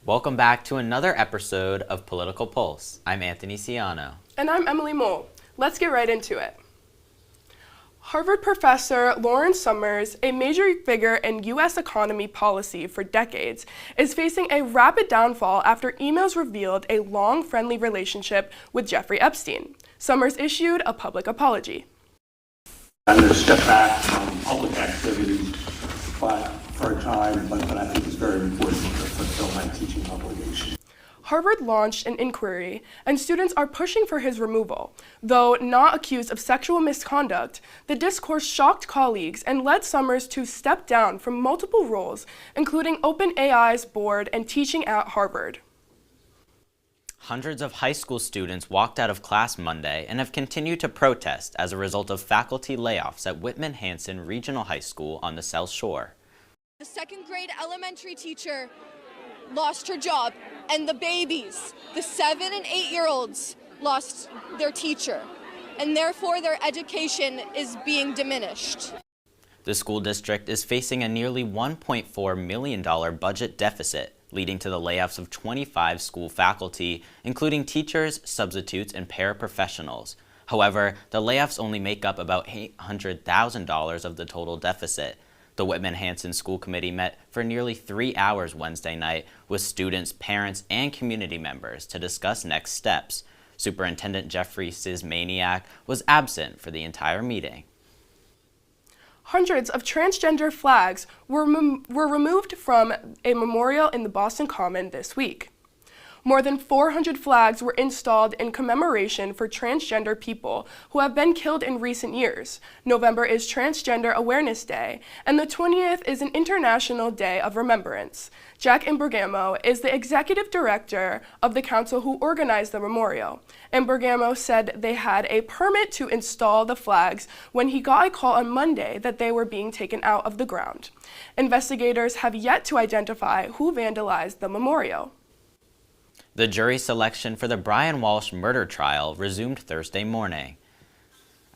Welcome back to another episode of Political Pulse. I'm Anthony Ciano. And I'm Emily Mole. Let's get right into it. Harvard professor Lawrence Summers, a major figure in U.S. economy policy for decades, is facing a rapid downfall after emails revealed a long friendly relationship with Jeffrey Epstein. Summers issued a public apology. I'm going to step back from public activities for a time, but I think it's very important to fulfill my teaching obligation. Harvard launched an inquiry, and students are pushing for his removal. Though not accused of sexual misconduct, the discourse shocked colleagues and led Summers to step down from multiple roles, including OpenAI's board and teaching at Harvard. Hundreds of high school students walked out of class Monday and have continued to protest as a result of faculty layoffs at Whitman-Hanson Regional High School on the South Shore. The second grade elementary teacher lost her job, and the babies, the 7 and 8-year-olds, lost their teacher, and therefore their education is being diminished. The school district is facing a nearly $1.4 million budget deficit, leading to the layoffs of 25 school faculty, including teachers, substitutes, and paraprofessionals. However, the layoffs only make up about $800,000 of the total deficit. The Whitman-Hanson School Committee met for nearly 3 hours Wednesday night with students, parents, and community members to discuss next steps. Superintendent Jeffrey Sizmaniak was absent for the entire meeting. Hundreds of transgender flags were removed from a memorial in the Boston Common this week. More than 400 flags were installed in commemoration for transgender people who have been killed in recent years. November is Transgender Awareness Day, and the 20th is an International Day of Remembrance. Jack Imbergamo is the executive director of the council who organized the memorial. Imbergamo said they had a permit to install the flags when he got a call on Monday that they were being taken out of the ground. Investigators have yet to identify who vandalized the memorial. The jury selection for the Brian Walsh murder trial resumed Thursday morning.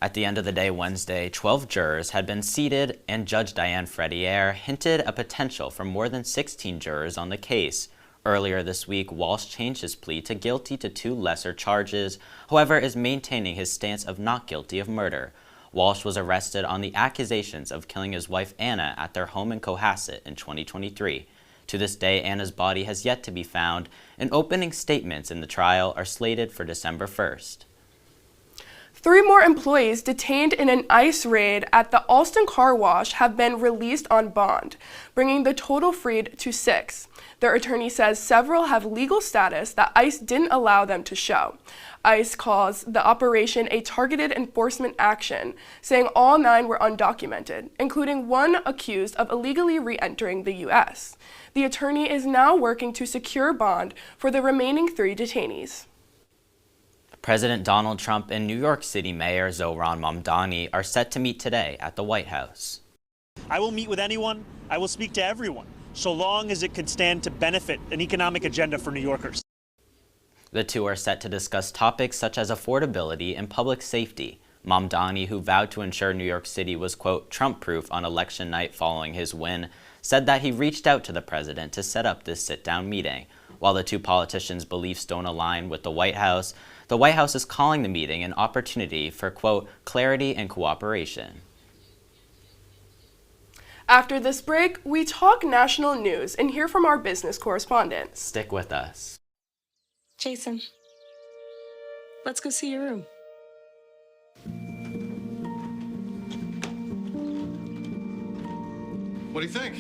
At the end of the day Wednesday, 12 jurors had been seated, and Judge Diane Frediere hinted a potential for more than 16 jurors on the case. Earlier this week, Walsh changed his plea to guilty to 2 lesser charges, however is maintaining his stance of not guilty of murder. Walsh was arrested on the accusations of killing his wife Anna at their home in Cohasset in 2023. To this day, Anna's body has yet to be found, and opening statements in the trial are slated for December 1st. 3 more employees detained in an ICE raid at the Alston Car Wash have been released on bond, bringing the total freed to 6. Their attorney says several have legal status that ICE didn't allow them to show. ICE calls the operation a targeted enforcement action, saying all 9 were undocumented, including 1 accused of illegally re-entering the U.S. The attorney is now working to secure bond for the remaining 3 detainees. President Donald Trump and New York City Mayor Zohran Mamdani are set to meet today at the White House. I will meet with anyone. I will speak to everyone, so long as it could stand to benefit an economic agenda for New Yorkers. The two are set to discuss topics such as affordability and public safety. Mamdani, who vowed to ensure New York City was, quote, Trump-proof on election night following his win, said that he reached out to the president to set up this sit-down meeting. While the two politicians' beliefs don't align with the White House is calling the meeting an opportunity for, quote, clarity and cooperation. After this break, we talk national news and hear from our business correspondents. Stick with us. Jason, let's go see your room. What do you think?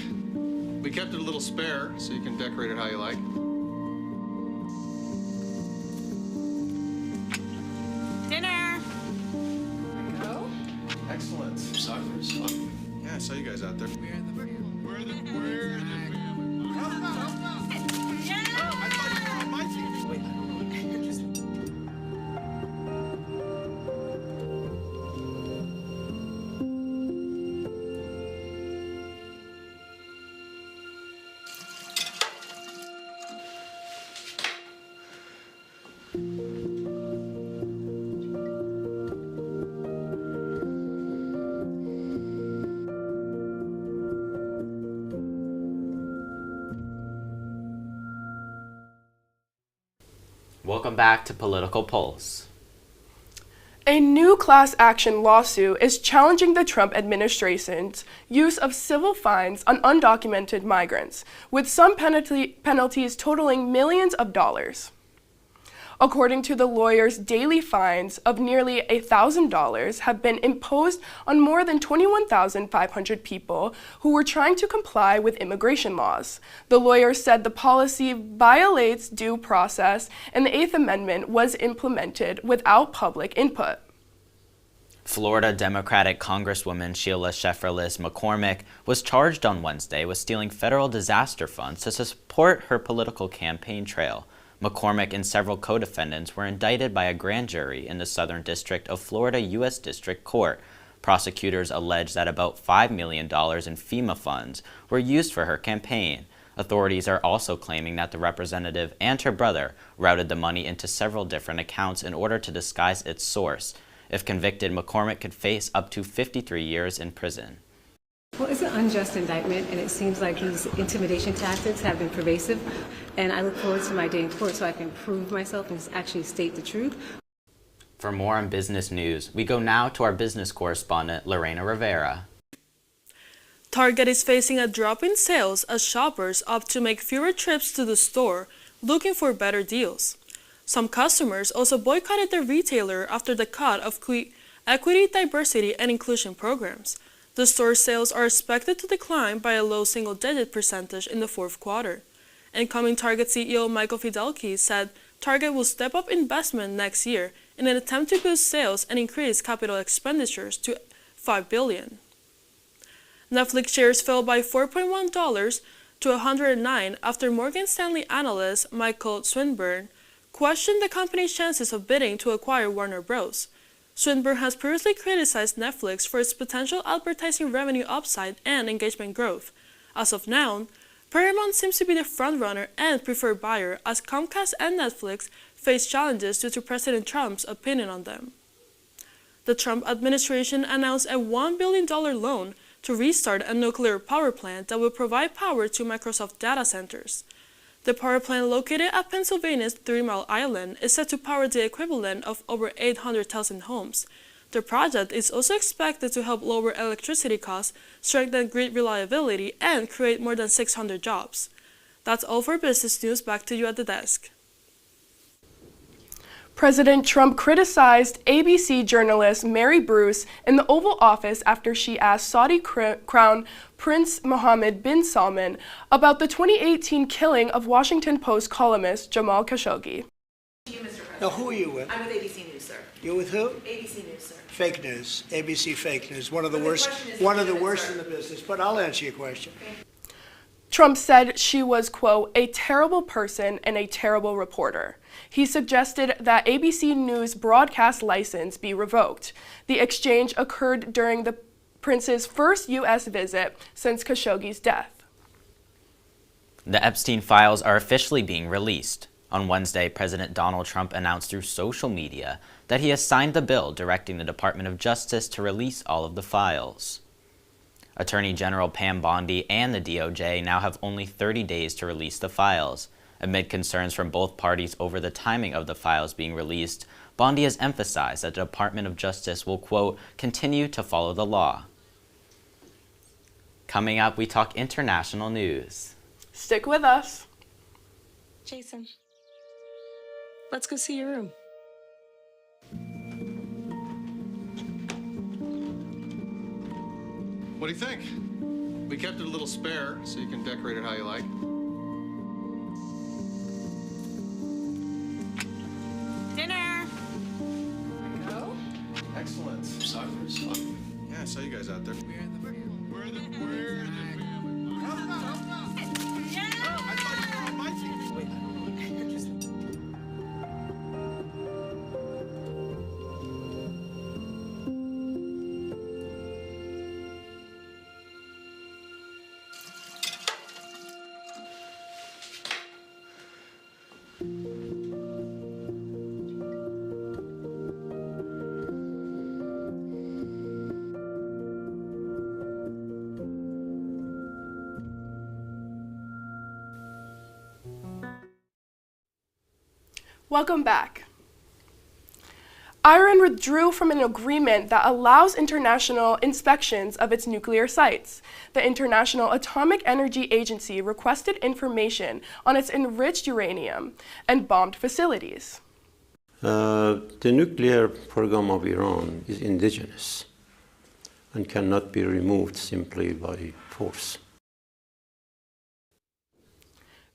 We kept it a little spare, so you can decorate it how you like. Dinner! Go. Excellent. Soccer is fun. Yeah, I saw you guys out there. We're the family. Help out. Yeah! I thought you were on my team. Wait, I don't know. Welcome back to Political Pulse. A new class action lawsuit is challenging the Trump administration's use of civil fines on undocumented migrants, with some penalties totaling millions of dollars. According to the lawyers, daily fines of nearly $1,000 have been imposed on more than 21,500 people who were trying to comply with immigration laws. The lawyers said the policy violates due process and the Eighth Amendment was implemented without public input. Florida Democratic Congresswoman Sheila Shefferlis McCormick was charged on Wednesday with stealing federal disaster funds to support her political campaign trail. McCormick and several co-defendants were indicted by a grand jury in the Southern District of Florida U.S. District Court. Prosecutors allege that about $5 million in FEMA funds were used for her campaign. Authorities are also claiming that the representative and her brother routed the money into several different accounts in order to disguise its source. If convicted, McCormick could face up to 53 years in prison. Well, it's an unjust indictment, and it seems like these intimidation tactics have been pervasive, and I look forward to my day in court so I can prove myself and actually state the truth. For more on business news, we go now to our business correspondent, Lorena Rivera. Target is facing a drop in sales as shoppers opt to make fewer trips to the store, looking for better deals. Some customers also boycotted their retailer after the cut of equity, diversity, and inclusion programs. The store's sales are expected to decline by a low single-digit percentage in the fourth quarter. Incoming Target CEO Michael Fidelki said Target will step up investment next year in an attempt to boost sales and increase capital expenditures to $5 billion. Netflix shares fell by $4.1 to $109 after Morgan Stanley analyst Michael Swinburne questioned the company's chances of bidding to acquire Warner Bros. Swinburne has previously criticized Netflix for its potential advertising revenue upside and engagement growth. As of now, Paramount seems to be the frontrunner and preferred buyer as Comcast and Netflix face challenges due to President Trump's opinion on them. The Trump administration announced a $1 billion loan to restart a nuclear power plant that will provide power to Microsoft data centers. The power plant located at Pennsylvania's 3 Mile Island is set to power the equivalent of over 800,000 homes. The project is also expected to help lower electricity costs, strengthen grid reliability, and create more than 600 jobs. That's all for business news. Back to you at the desk. President Trump criticized ABC journalist Mary Bruce in the Oval Office after she asked Saudi Crown Prince Mohammed bin Salman about the 2018 killing of Washington Post columnist Jamal Khashoggi. Now, who are you with? I'm with ABC News, sir. You're with who? ABC News, sir. Fake news, ABC fake news, one of the worst in the business, but I'll answer your question. Trump said she was, quote, a terrible person and a terrible reporter. He suggested that ABC News broadcast license be revoked. The exchange occurred during the prince's first U.S. visit since Khashoggi's death. The Epstein files are officially being released. On Wednesday, President Donald Trump announced through social media that he has signed the bill directing the Department of Justice to release all of the files. Attorney General Pam Bondi and the DOJ now have only 30 days to release the files. Amid concerns from both parties over the timing of the files being released, Bondi has emphasized that the Department of Justice will, quote, continue to follow the law. Coming up, we talk international news. Stick with us. Jason, let's go see your room. What do you think? We kept it a little spare, so you can decorate it how you like. Dinner! Oh? Excellent. Suckers. Yeah, I saw you guys out there. We're the family. Come on. Yeah! Oh, I thought you were on my team. Wait. Welcome back. Iran withdrew from an agreement that allows international inspections of its nuclear sites. The International Atomic Energy Agency requested information on its enriched uranium and bombed facilities. The nuclear program of Iran is indigenous and cannot be removed simply by force.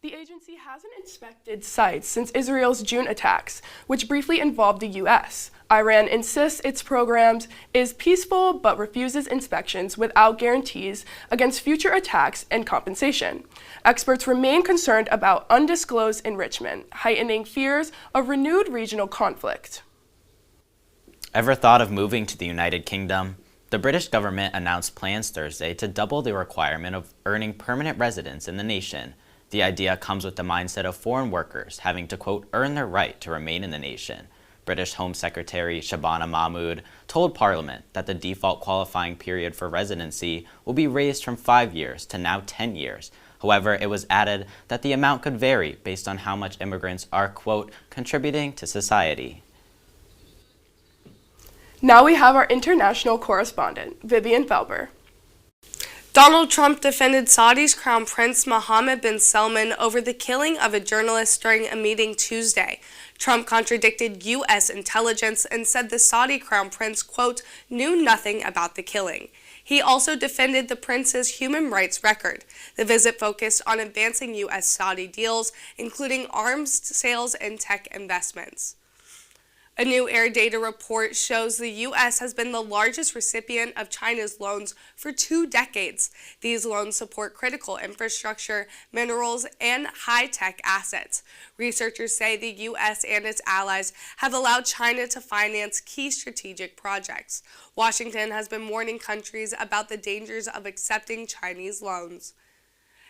The agency hasn't inspected sites since Israel's June attacks, which briefly involved the U.S. Iran insists its program is peaceful but refuses inspections without guarantees against future attacks and compensation. Experts remain concerned about undisclosed enrichment, heightening fears of renewed regional conflict. Ever thought of moving to the United Kingdom? The British government announced plans Thursday to double the requirement of earning permanent residence in the nation. The idea comes with the mindset of foreign workers having to, quote, earn their right to remain in the nation. British Home Secretary Shabana Mahmood told Parliament that the default qualifying period for residency will be raised from 5 years to now 10 years. However, it was added that the amount could vary based on how much immigrants are, quote, contributing to society. Now we have our international correspondent, Vivian Felber. Donald Trump defended Saudi's Crown Prince Mohammed bin Salman over the killing of a journalist during a meeting Tuesday. Trump contradicted U.S. intelligence and said the Saudi Crown Prince, quote, knew nothing about the killing. He also defended the prince's human rights record. The visit focused on advancing U.S.-Saudi deals, including arms sales and tech investments. A new Air Data report shows the U.S. has been the largest recipient of China's loans for 2 decades. These loans support critical infrastructure, minerals, and high-tech assets. Researchers say the U.S. and its allies have allowed China to finance key strategic projects. Washington has been warning countries about the dangers of accepting Chinese loans.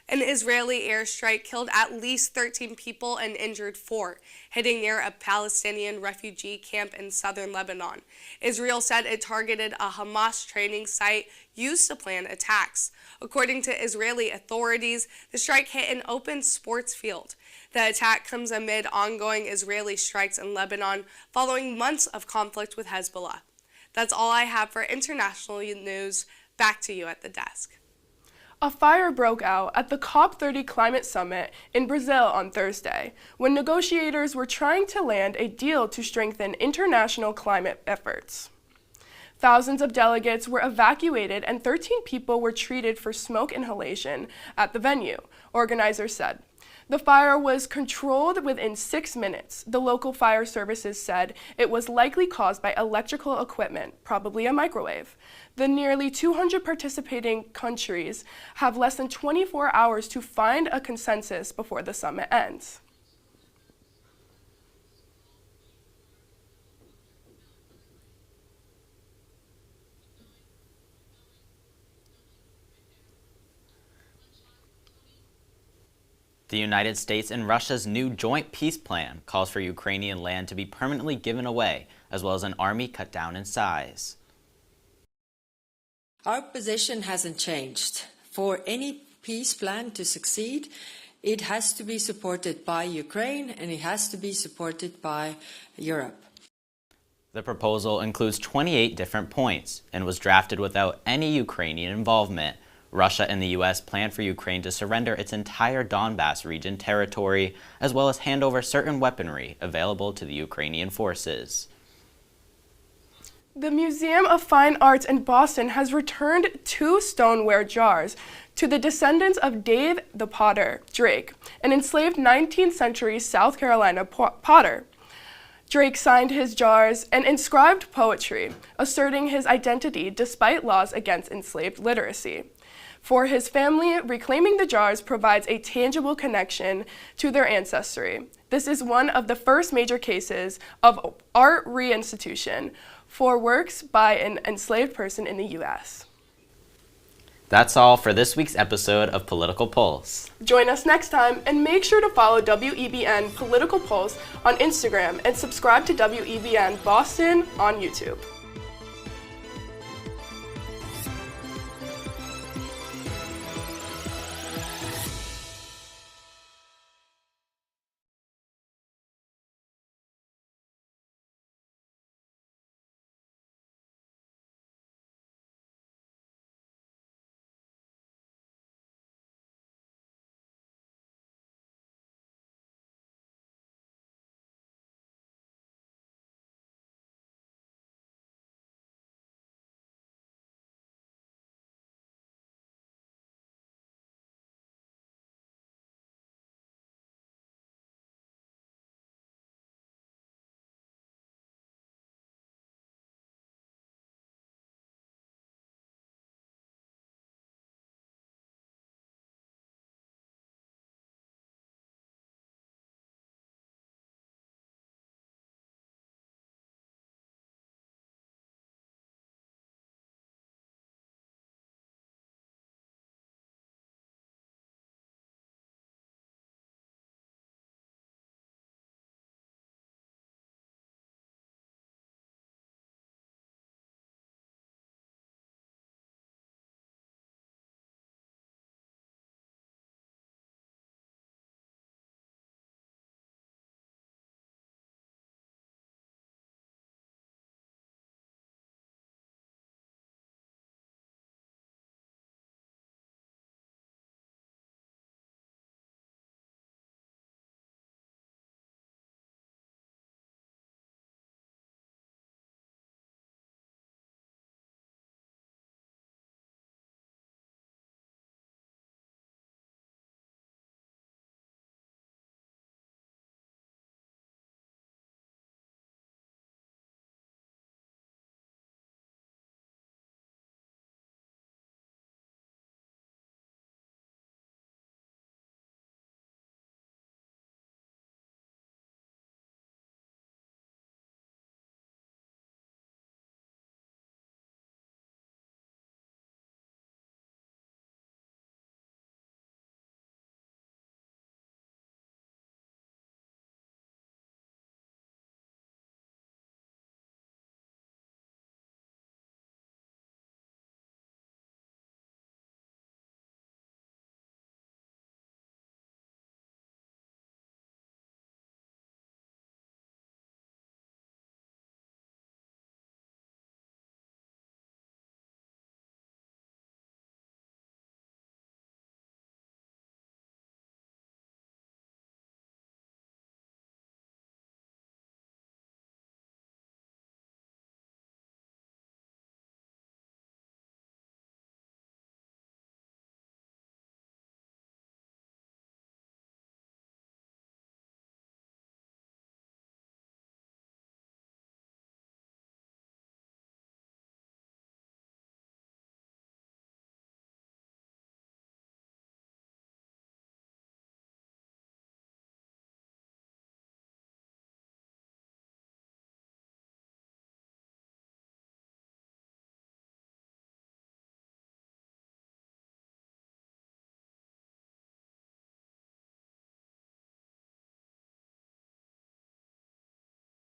An Israeli airstrike killed at least 13 people and injured 4, hitting near a Palestinian refugee camp in southern Lebanon. Israel said it targeted a Hamas training site used to plan attacks. According to Israeli authorities, the strike hit an open sports field. The attack comes amid ongoing Israeli strikes in Lebanon following months of conflict with Hezbollah. That's all I have for international news. Back to you at the desk. A fire broke out at the COP30 climate summit in Brazil on Thursday, when negotiators were trying to land a deal to strengthen international climate efforts. Thousands of delegates were evacuated and 13 people were treated for smoke inhalation at the venue, organizers said. The fire was controlled within 6 minutes. The local fire services said it was likely caused by electrical equipment, probably a microwave. The nearly 200 participating countries have less than 24 hours to find a consensus before the summit ends. The United States and Russia's new joint peace plan calls for Ukrainian land to be permanently given away, as well as an army cut down in size. Our position hasn't changed. For any peace plan to succeed, it has to be supported by Ukraine and it has to be supported by Europe. The proposal includes 28 different points and was drafted without any Ukrainian involvement. Russia and the U.S. plan for Ukraine to surrender its entire Donbas region territory, as well as hand over certain weaponry available to the Ukrainian forces. The Museum of Fine Arts in Boston has returned 2 stoneware jars to the descendants of Dave the Potter Drake, an enslaved 19th century South Carolina potter. Drake signed his jars and inscribed poetry, asserting his identity despite laws against enslaved literacy. For his family, reclaiming the jars provides a tangible connection to their ancestry. This is one of the first major cases of art reinstitution for works by an enslaved person in the U.S. That's all for this week's episode of Political Pulse. Join us next time and make sure to follow WEBN Political Pulse on Instagram and subscribe to WEBN Boston on YouTube.